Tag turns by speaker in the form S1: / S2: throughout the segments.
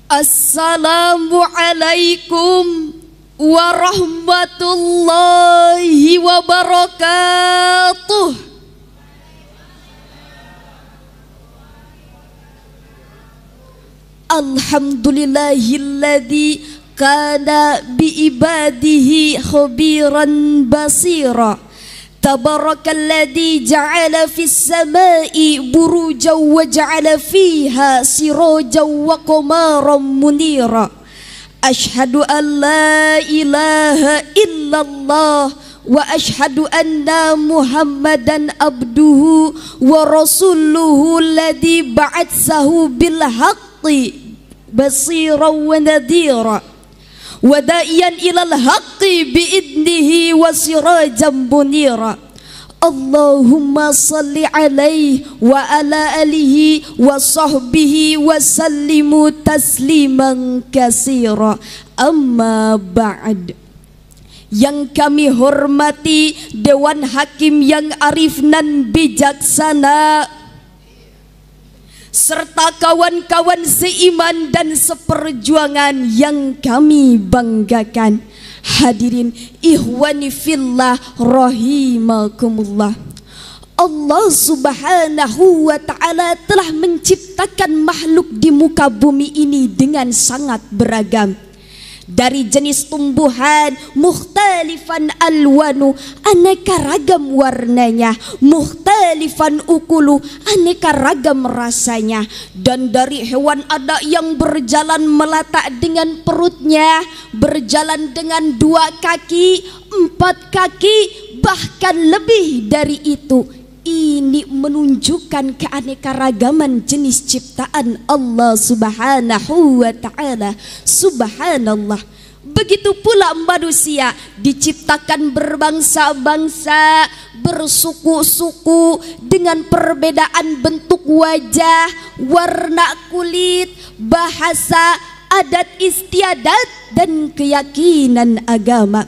S1: Assalamualaikum warahmatullahi wabarakatuh. Alhamdulillahilladzi kana biibadihi khabiran basira. Tabarakalladzi ja'ala fis samai burujan wa ja'ala fiha sirajan wa qamaran munira. Ashhadu an la ilaha illallah wa ashhadu anna Muhammadan abduhu wa rasuluhu alladzi ba'atsahu bil haqqi basiran wa nadhira wa da'iyan ilal haqqi biidnihi wa sirajan munira. Allahumma salli alaihi wa ala alihi wa sahbihi wa sallimu tasliman katsira. Amma ba'd. Yang kami hormati Dewan Hakim yang arif nan bijaksana, serta kawan-kawan seiman dan seperjuangan yang kami banggakan. Hadirin ikhwani fillah rahimakumullah. Allah subhanahu wa ta'ala telah menciptakan makhluk di muka bumi ini dengan sangat beragam. Dari jenis tumbuhan mukhtalifan alwanu, aneka ragam warnanya, mukhtalifan ukulu, aneka ragam rasanya. Dan dari hewan ada yang berjalan melatak dengan perutnya, berjalan dengan 2 kaki, 4 kaki, bahkan lebih dari itu. Ini menunjukkan keanekaragaman jenis ciptaan Allah subhanahu wa ta'ala. Subhanallah. Begitu pula manusia diciptakan berbangsa-bangsa, bersuku-suku, dengan perbedaan bentuk wajah, warna kulit, bahasa, adat istiadat, dan keyakinan agama.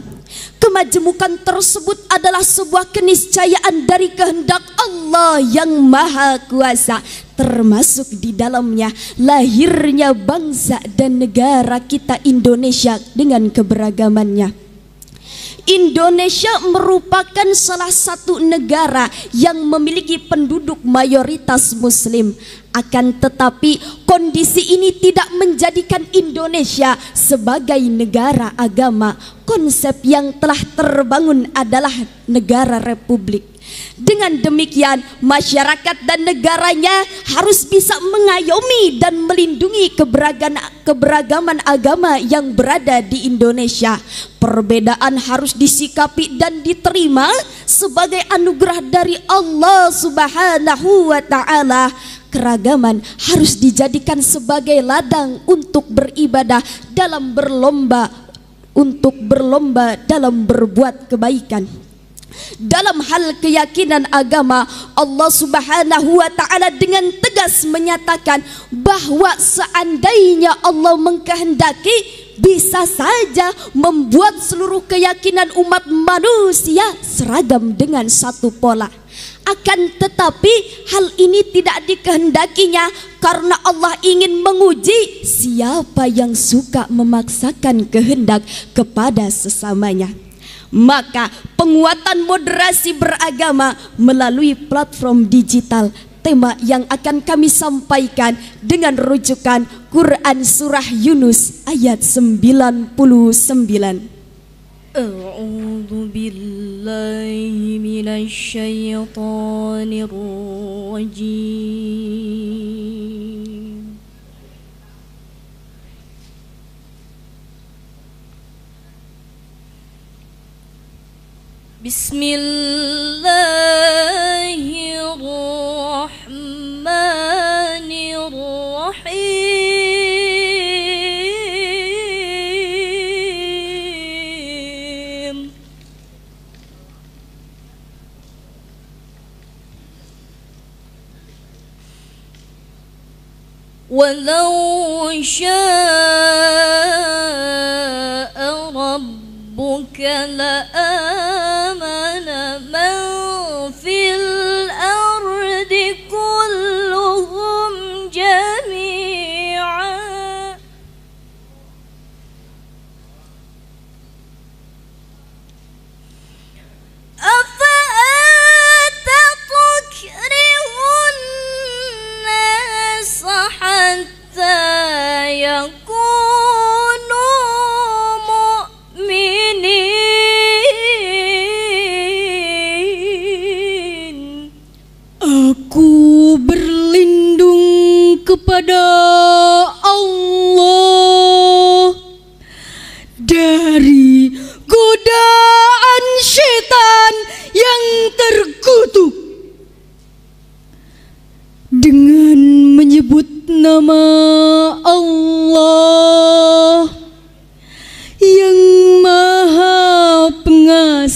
S1: Kemajemukan tersebut adalah sebuah keniscayaan dari kehendak Allah yang Maha Kuasa, termasuk di dalamnya lahirnya bangsa dan negara kita Indonesia dengan keberagamannya. Indonesia merupakan salah satu negara yang memiliki penduduk mayoritas muslim. Akan tetapi kondisi ini tidak menjadikan Indonesia sebagai negara agama. Konsep yang telah terbangun adalah negara republik. Dengan demikian, masyarakat dan negaranya harus bisa mengayomi dan melindungi keberagaman agama yang berada di Indonesia. Perbedaan harus disikapi dan diterima sebagai anugerah dari Allah subhanahu wa ta'ala. Keragaman harus dijadikan sebagai ladang untuk beribadah dalam berlomba dalam berbuat kebaikan. Dalam hal keyakinan agama, Allah subhanahu wa ta'ala dengan tegas menyatakan bahwa seandainya Allah mengkehendaki, bisa saja membuat seluruh keyakinan umat manusia seragam dengan satu pola. Akan tetapi hal ini tidak dikehendakinya karena Allah ingin menguji siapa yang suka memaksakan kehendak kepada sesamanya. Maka penguatan moderasi beragama melalui platform digital, tema yang akan kami sampaikan dengan rujukan Quran Surah Yunus ayat 99. A'udzu billahi minasy syaithanir rajim. Bismillahirrahmanirrahim. Walau syaa rabbuka la'amana man fil ardi kulluhum jami'an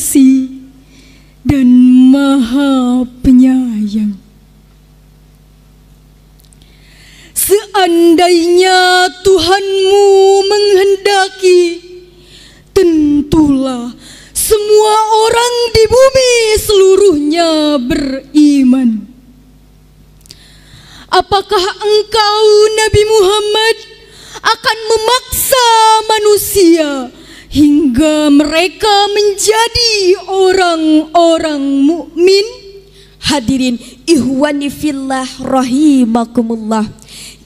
S2: pengasih dan Maha Penyayang. Seandainya Tuhanmu menghendaki, tentulah semua orang di bumi seluruhnya beriman. Apakah engkau, Nabi Muhammad, akan memaksa manusia hingga mereka menjadi orang-orang mukmin?
S1: Hadirin ihwani fillah rahimakumullah.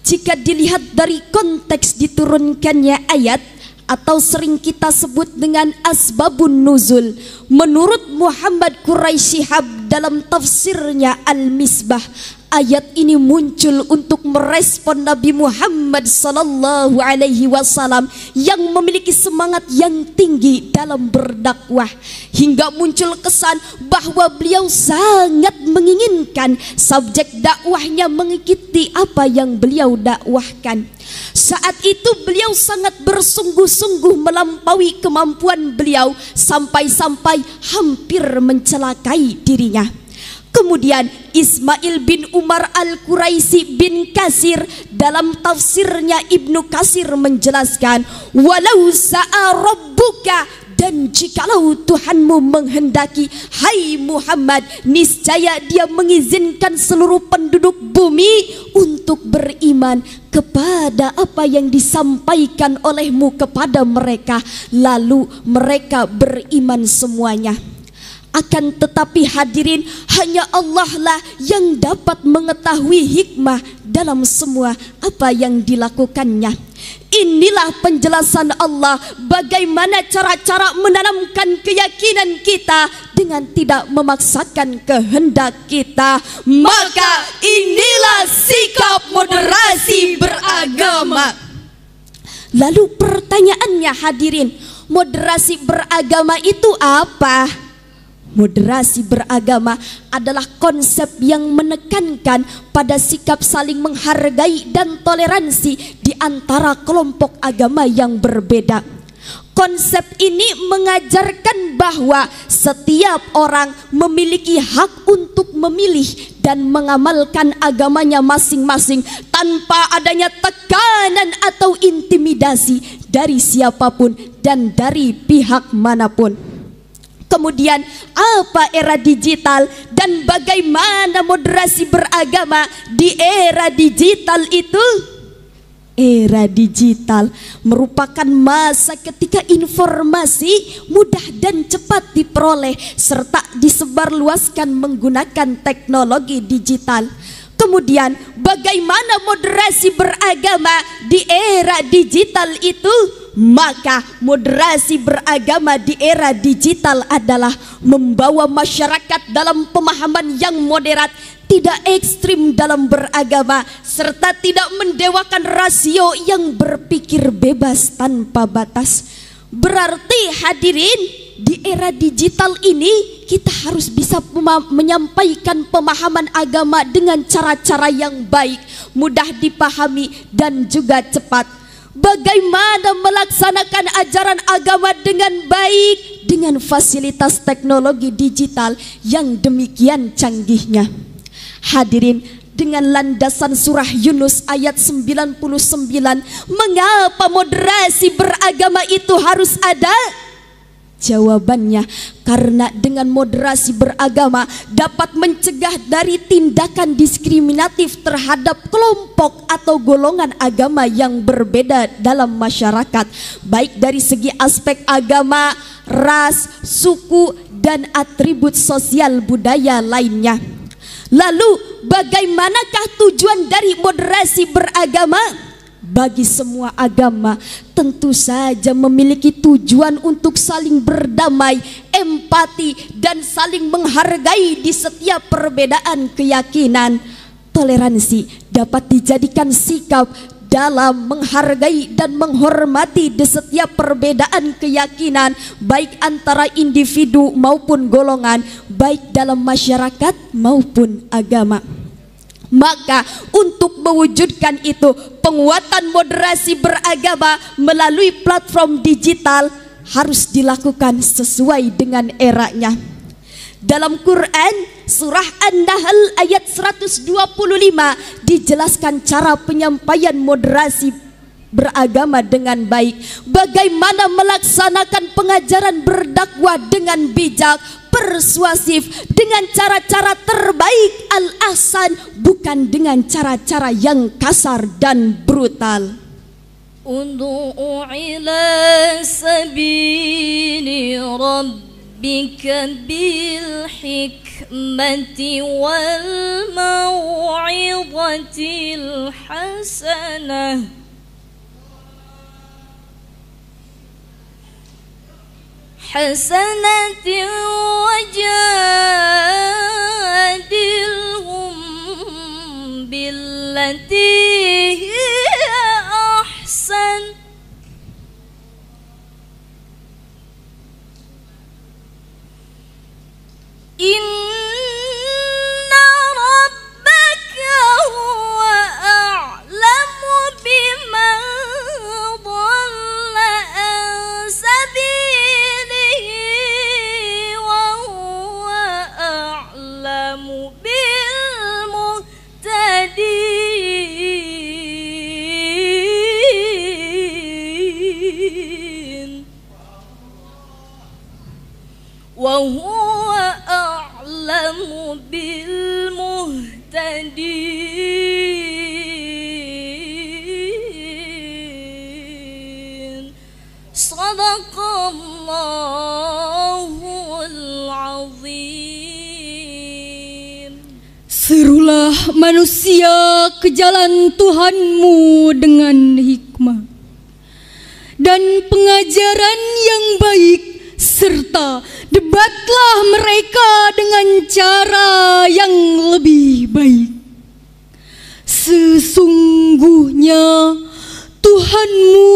S1: Jika dilihat dari konteks diturunkannya ayat atau sering kita sebut dengan asbabun nuzul, menurut Muhammad Quraisy Shihab dalam tafsirnya Al-Misbah, ayat ini muncul untuk merespon Nabi Muhammad sallallahu alaihi wasallam yang memiliki semangat yang tinggi dalam berdakwah, hingga muncul kesan bahwa beliau sangat menginginkan subjek dakwahnya mengikuti apa yang beliau dakwahkan. Saat itu beliau sangat bersungguh-sungguh melampaui kemampuan beliau sampai-sampai hampir mencelakai dirinya. Kemudian Ismail bin Umar Al-Quraisy bin Kasir dalam tafsirnya Ibnu Kasir menjelaskan, walau sa'a rabbuka, dan jikalau Tuhanmu menghendaki, hai Muhammad, niscaya Dia mengizinkan seluruh penduduk bumi untuk beriman kepada apa yang disampaikan olehmu kepada mereka, lalu mereka beriman semuanya. Akan tetapi hadirin, hanya Allah lah yang dapat mengetahui hikmah dalam semua apa yang dilakukannya. Inilah penjelasan Allah bagaimana cara-cara menanamkan keyakinan kita dengan tidak memaksakan kehendak kita. Maka inilah sikap moderasi beragama. Lalu pertanyaannya hadirin, moderasi beragama itu apa? Moderasi beragama adalah konsep yang menekankan pada sikap saling menghargai dan toleransi di antara kelompok agama yang berbeda. Konsep ini mengajarkan bahwa setiap orang memiliki hak untuk memilih dan mengamalkan agamanya masing-masing tanpa adanya tekanan atau intimidasi dari siapapun dan dari pihak manapun. Kemudian apa era digital dan bagaimana moderasi beragama di era digital itu? Era digital merupakan masa ketika informasi mudah dan cepat diperoleh serta disebarluaskan menggunakan teknologi digital. Kemudian bagaimana moderasi beragama di era digital itu? Maka moderasi beragama di era digital adalah membawa masyarakat dalam pemahaman yang moderat, tidak ekstrim dalam beragama, serta tidak mendewakan rasio yang berpikir bebas tanpa batas. Berarti hadirin, di era digital ini kita harus bisa menyampaikan pemahaman agama dengan cara-cara yang baik, mudah dipahami dan juga cepat. Bagaimana melaksanakan ajaran agama dengan baik dengan fasilitas teknologi digital yang demikian canggihnya. Hadirin, dengan landasan surah Yunus ayat 99, mengapa moderasi beragama itu harus ada? Jawabannya, karena dengan moderasi beragama dapat mencegah dari tindakan diskriminatif terhadap kelompok atau golongan agama yang berbeda dalam masyarakat, baik dari segi aspek agama, ras, suku, dan atribut sosial budaya lainnya. Lalu bagaimanakah tujuan dari moderasi beragama? Bagi semua agama tentu saja memiliki tujuan untuk saling berdamai, empati, dan saling menghargai di setiap perbedaan keyakinan. Toleransi dapat dijadikan sikap dalam menghargai dan menghormati di setiap perbedaan keyakinan, baik antara individu maupun golongan, baik dalam masyarakat maupun agama. Maka untuk mewujudkan itu, penguatan moderasi beragama melalui platform digital harus dilakukan sesuai dengan eranya. Dalam Quran surah An-Nahl ayat 125 dijelaskan cara penyampaian moderasi beragama dengan baik, bagaimana melaksanakan pengajaran berdakwah dengan bijak, persuasif, dengan cara-cara terbaik al-ahsan, bukan dengan cara-cara yang kasar dan brutal.
S2: Ud'u ila sabili rabbika bil hikmati wal mau'izatil hasanah wajadilhum billati hiya ahsan inna rabbaka huwa a'lamu biman dhalla an sabilihi wa huwa a'lamu bil muhtadin wa huwa a'lamu bil muhtadin. Sadaqallahul azim. Serulah manusia ke jalan Tuhanmu dengan hikmah dan pengajaran yang baik, serta debatlah mereka dengan cara yang lebih baik. Sesungguhnya Tuhanmu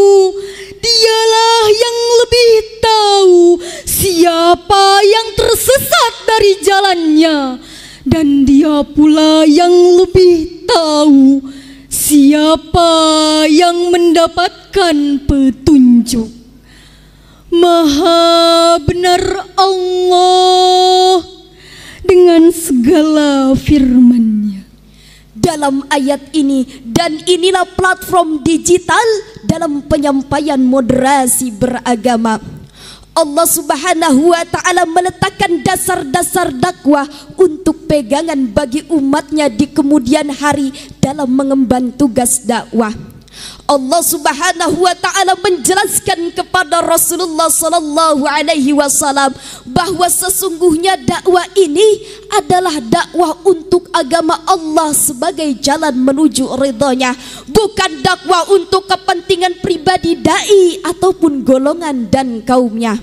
S2: dialah yang lebih tahu siapa yang tersesat dari jalannya, dan Dia pula yang lebih tahu siapa yang mendapatkan petunjuk. Maha benar Allah dengan segala firman-Nya. Dalam ayat ini, dan inilah platform digital dalam penyampaian moderasi beragama, Allah Subhanahu wa ta'ala meletakkan dasar-dasar dakwah untuk pegangan bagi umatnya di kemudian hari dalam mengemban tugas dakwah. Allah Subhanahu wa ta'ala menjelaskan kepada Rasulullah sallallahu alaihi wasallam bahwa sesungguhnya dakwah ini adalah dakwah untuk agama Allah sebagai jalan menuju ridhonya, bukan dakwah untuk kepentingan pribadi dai ataupun golongan dan kaumnya.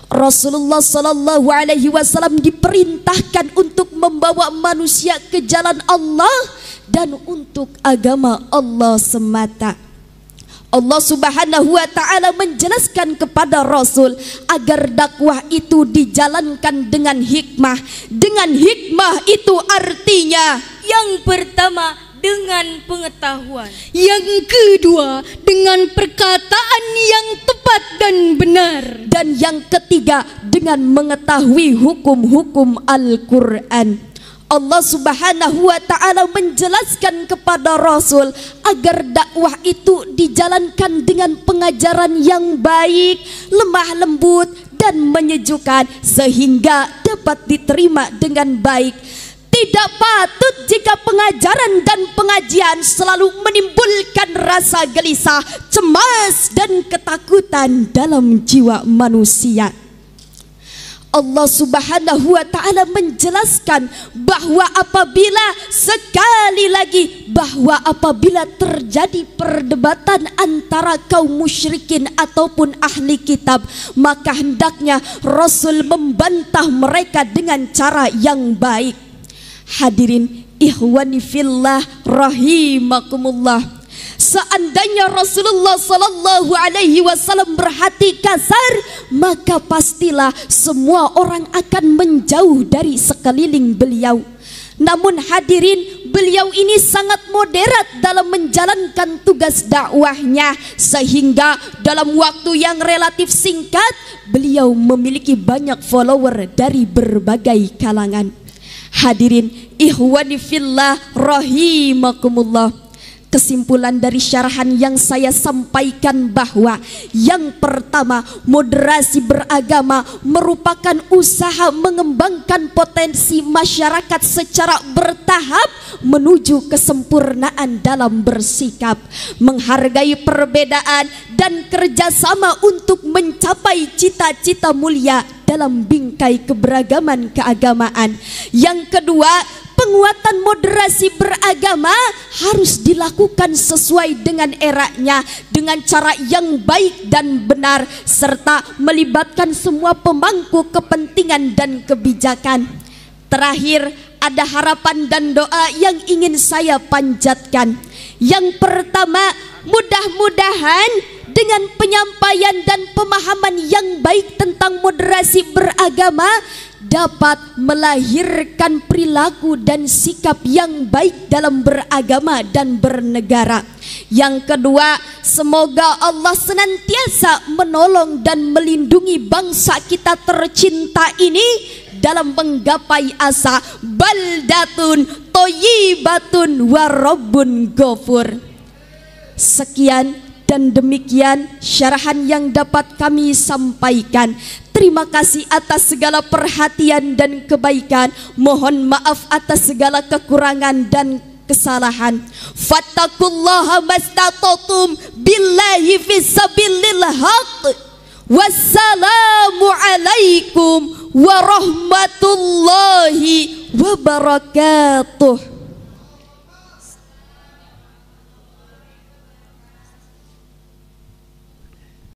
S2: Rasulullah sallallahu alaihi wasallam diperintahkan untuk membawa manusia ke jalan Allah dan untuk agama Allah semata. Allah Subhanahu wa ta'ala menjelaskan kepada Rasul agar dakwah itu dijalankan dengan hikmah. Dengan hikmah itu artinya yang pertama dengan pengetahuan, yang kedua dengan perkataan yang tepat dan benar, dan yang ketiga dengan mengetahui hukum-hukum Al-Quran. Allah Subhanahu wa ta'ala menjelaskan kepada Rasul agar dakwah itu dijalankan dengan pengajaran yang baik, lemah lembut dan menyejukkan sehingga dapat diterima dengan baik. Tidak patut jika pengajaran dan pengajian selalu menimbulkan rasa gelisah, cemas dan ketakutan dalam jiwa manusia. Allah Subhanahu wa ta'ala menjelaskan bahwa apabila terjadi perdebatan antara kaum musyrikin ataupun ahli kitab, maka hendaknya Rasul membantah mereka dengan cara yang baik. Hadirin ikhwani fillah rahimakumullah, seandainya Rasulullah sallallahu alaihi wasallam berhati kasar, maka pastilah semua orang akan menjauh dari sekeliling beliau. Namun hadirin,
S1: beliau ini sangat moderat dalam menjalankan tugas dakwahnya, sehingga dalam waktu yang relatif singkat beliau memiliki banyak follower dari berbagai kalangan. Hadirin ikhwani fillah rahimakumullah. Kesimpulan dari syarahan yang saya sampaikan bahwa yang pertama, moderasi beragama merupakan usaha mengembangkan potensi masyarakat secara bertahap menuju kesempurnaan dalam bersikap, menghargai perbedaan dan kerjasama untuk mencapai cita-cita mulia dalam bingkai keberagaman keagamaan. Yang kedua, penguatan moderasi beragama harus dilakukan sesuai dengan eranya, dengan cara yang baik dan benar, serta melibatkan semua pemangku kepentingan dan kebijakan. Terakhir, ada harapan dan doa yang ingin saya panjatkan. Yang pertama, mudah-mudahan dengan penyampaian dan pemahaman yang baik tentang moderasi beragama dapat melahirkan perilaku dan sikap yang baik dalam beragama dan bernegara. Yang kedua, semoga Allah senantiasa menolong dan melindungi bangsa kita tercinta ini dalam menggapai asa baldatun thayyibatun wa rabbun ghafur. Sekian dan demikian syarahan yang dapat kami sampaikan. Terima kasih atas segala perhatian dan kebaikan. Mohon maaf atas segala kekurangan dan kesalahan. Fattaqullaha mastata'tum billahi fisabilil haqq. Wassalamu alaikum warahmatullahi wabarakatuh.